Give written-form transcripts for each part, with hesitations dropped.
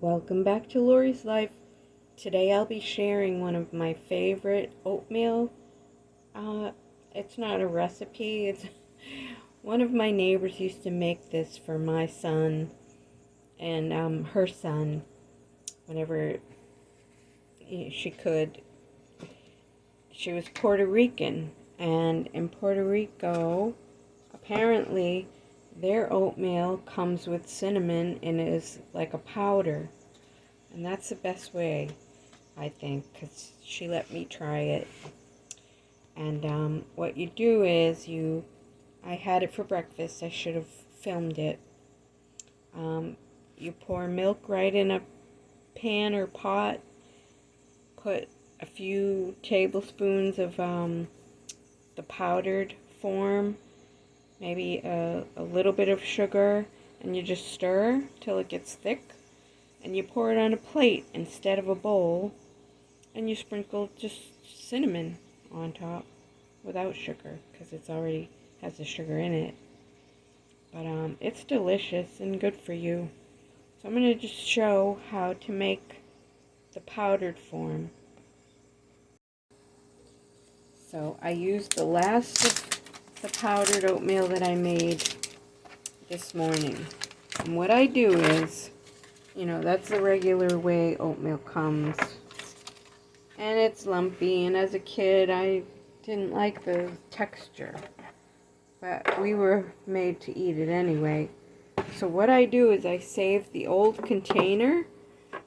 Welcome back to Lori's Life. Today I'll be sharing one of my favorite oatmeal. It's not a recipe. It's one of my neighbors used to make this for my son and her son whenever she could. She was Puerto Rican, and in Puerto Rico, apparently their oatmeal comes with cinnamon and is like a powder. And that's the best way, I think, because she let me try it. And what you do is I had it for breakfast. I should have filmed it. You pour milk right in a pan or pot. Put a few tablespoons of the powdered form. Maybe a little bit of sugar. And you just stir till it gets thick. And you pour it on a plate instead of a bowl, and you sprinkle just cinnamon on top without sugar because it's already has the sugar in it. But it's delicious and good for you. So I'm going to just show how to make the powdered form. So I used the last of the powdered oatmeal that I made this morning. And what I do is, that's the regular way oatmeal comes. And it's lumpy, and as a kid, I didn't like the texture. But we were made to eat it anyway. So what I do is I save the old container,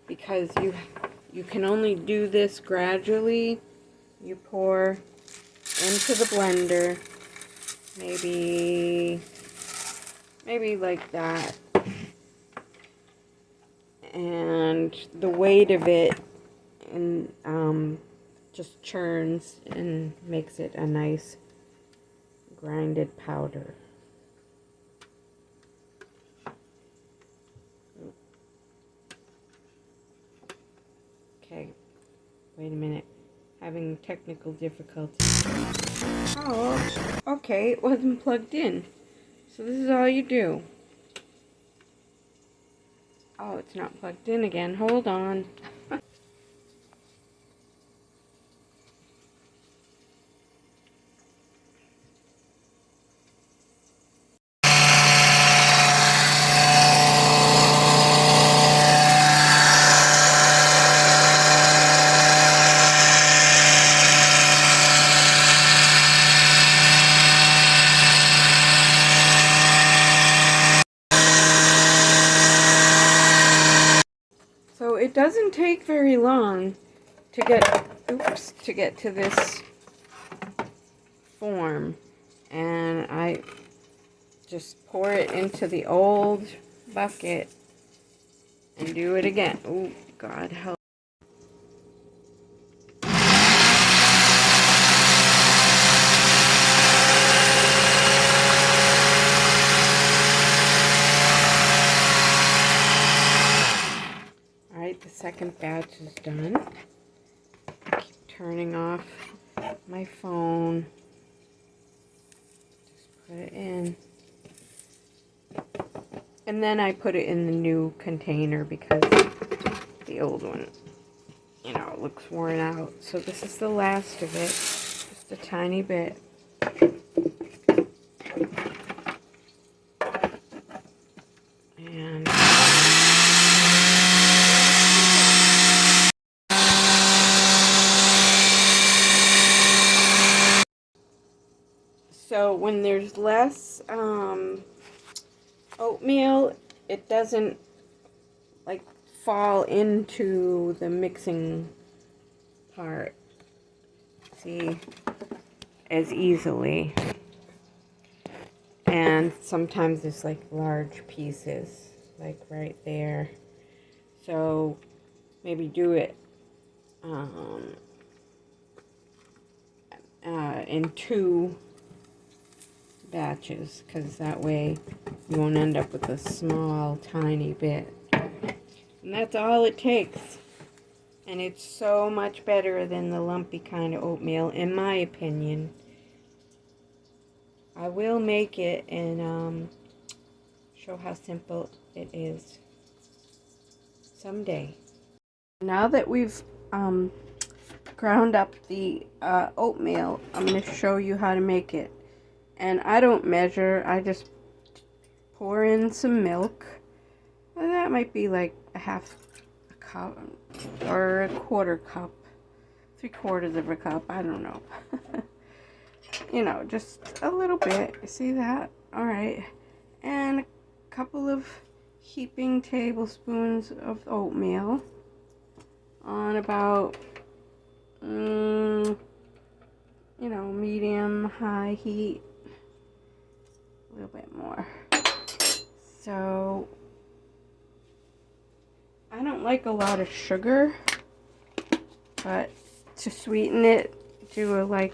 because you can only do this gradually. You pour into the blender, maybe like that. And the weight of it just churns and makes it a nice grinded powder. Okay, wait a minute. Having technical difficulties. Oh, okay, it wasn't plugged in. So this is all you do. Oh, it's not plugged in again. Hold on. So it doesn't take very long to get to this form, and I just pour it into the old bucket and do it again. Oh, God help. Alright, the second batch is done. Keep turning off my phone. Just put it in. And then I put it in the new container because the old one, looks worn out. So this is the last of it. Just a tiny bit. And so when there's less oatmeal, it doesn't fall into the mixing part, see, as easily. And sometimes it's like large pieces, like right there. So maybe do it in 2 batches, because that way you won't end up with a small tiny bit. And that's all it takes. And it's so much better than the lumpy kind of oatmeal, in my opinion. I will make it and show how simple it is someday. Now that we've ground up the oatmeal, I'm going to show you how to make it. And I don't measure, I just pour in some milk. And that might be like a half a cup or a quarter cup, 3/4 of a cup, I don't know. You know, just a little bit. You see that? Alright. And a couple of heaping tablespoons of oatmeal on about, you know, medium, high heat. A little bit more. So, I don't like a lot of sugar, but to sweeten it, do like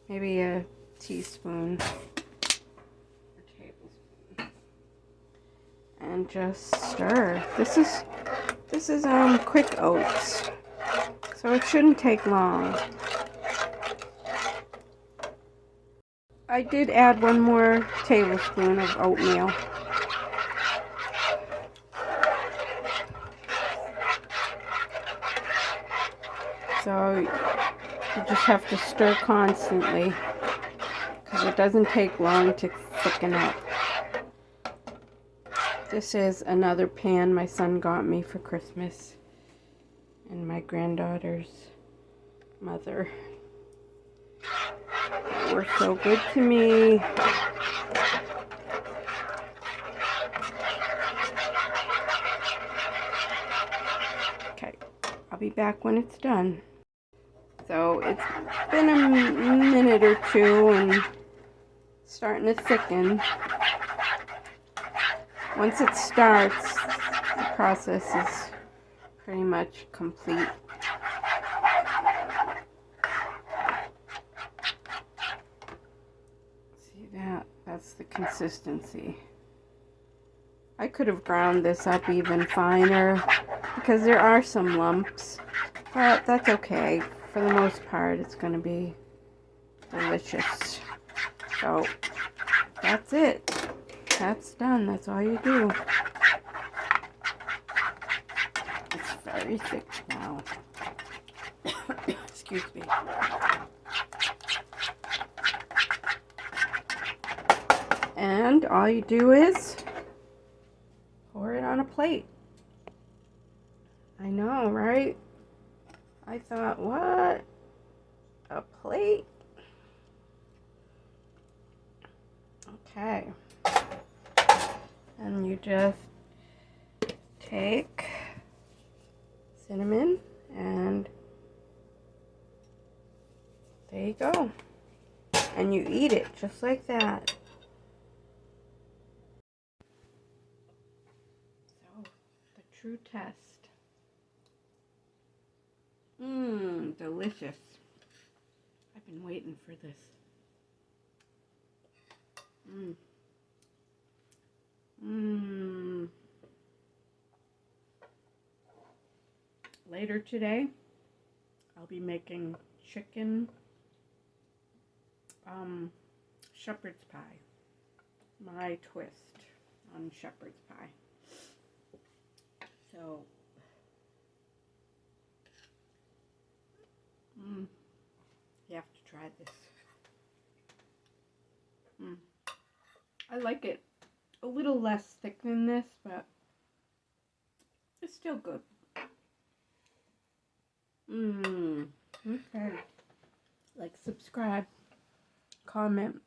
maybe a teaspoon or tablespoon, and just stir. This is quick oats, so it shouldn't take long. I did add 1 more tablespoon of oatmeal. So you just have to stir constantly because it doesn't take long to thicken up. This is another pan my son got me for Christmas and my granddaughter's mother. They were so good to me. Okay, I'll be back when it's done. So it's been a minute or two and starting to thicken. Once it starts, the process is pretty much complete. See that? That's the consistency. I could have ground this up even finer because there are some lumps, but that's okay. For the most part, it's going to be delicious. So, that's it. That's done. That's all you do. It's very thick now. Excuse me. And all you do is pour it on a plate. I know, right? I thought, what? A plate? Okay. And you just take cinnamon and there you go. And you eat it just like that. So, the true test. Mmm, delicious. I've been waiting for this. Mmm. Mmm. Later today, I'll be making chicken shepherd's pie. My twist on shepherd's pie. So, you have to try this. I like it a little less thick than this, but it's still good. Okay. Like, subscribe, comment.